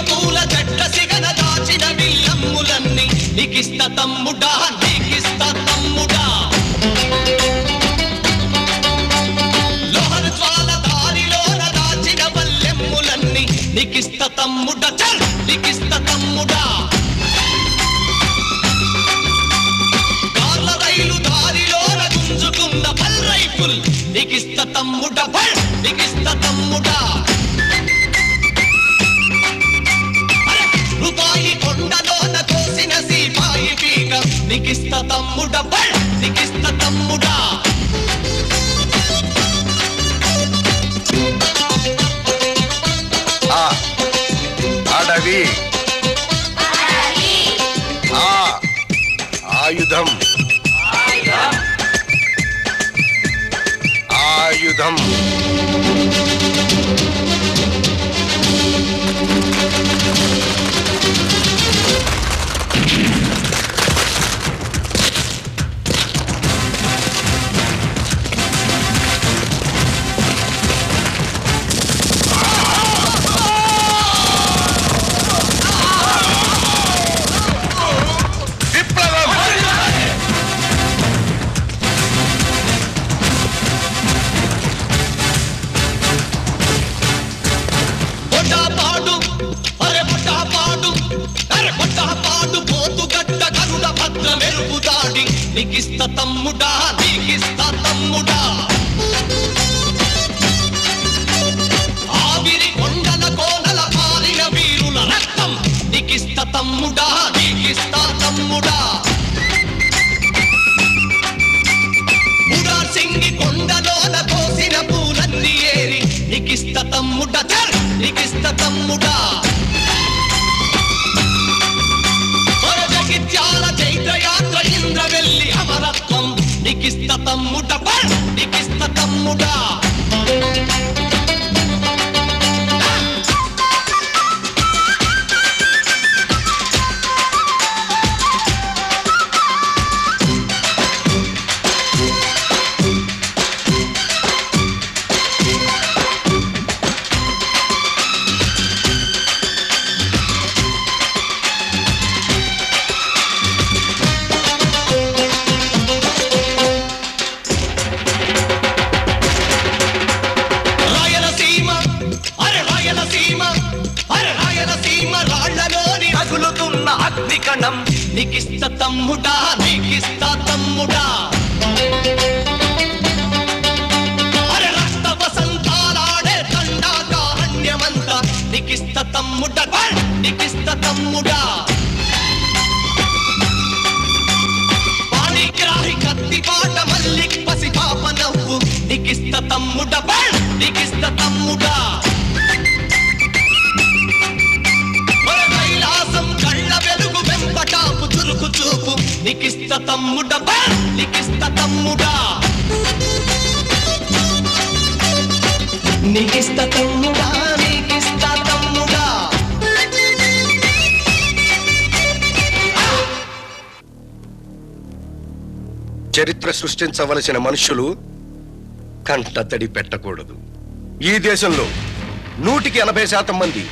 పూల జట్ట సిగన దాచిన విల్లమ్ములన్నీ నీకిస్త తమ్ముడా నీకిస్త తమ్ముడా లోహన జ్వాల దారిలోన దాచిన వల్లెమ్ములన్నీ నీకిస్త తమ్ముడా చల్ నీకిస్త తమ్ముడా కార్ల రైలు దారిలోన గుంజుకున్న పల్ రైఫుల్ నీకిస్త తమ్ముడా పల్ నీకిస్త తమ్ముడా రూపాయి కొండలోన కోసిన సీపాయి పీక నీకిస్త తమ్ముడా బల్ నీకిస్త తమ్ముడా అడవి ఆయుధం ఆయుధం నీకిస్త తమ్ముడా నీకిస్త తమ్ముడా ఆవిరి కొండల కోనల పారిన వీరుల రక్తం నీకిస్త తమ్ముడా నీకిస్త తమ్ముడా ముడార్ సింగి కొండలోన కోసిన పూలన్నీ ఏరి నీకిస్త తమ్ముడా చల్ నీకిస్త తమ్ముడా చైత్రయాత్ర ఇంద్రవెల్లి అమరత్వం నీకిస్త తమ్ముడా బల్ నీకిస్త తమ్ముడా నీకిస్త తమ్ముడా నీకిస్త తమ్ముడా అరే రక్త వసంతాలాడే దండాకారణ్యమంతా నీకిస్త తమ్ముడా నీకిస్త తమ్ముడా పాణిగ్రాహి కత్తి పాట మల్లిక్ పసి పాప నవ్వు నీకిస్త తమ్ముడా నీకిస్త తమ్ముడా చురుకు చూపు నీకిస్త తమ్ముడా నీకిస్త తమ్ముడా నీకిస్త తమ్ముడా నీకిస్త తమ్ముడా చరిత్ర సృష్టించవలసిన మనుషులు కంటతడి పెట్టకూడదు. ఈ దేశంలో 180% మంది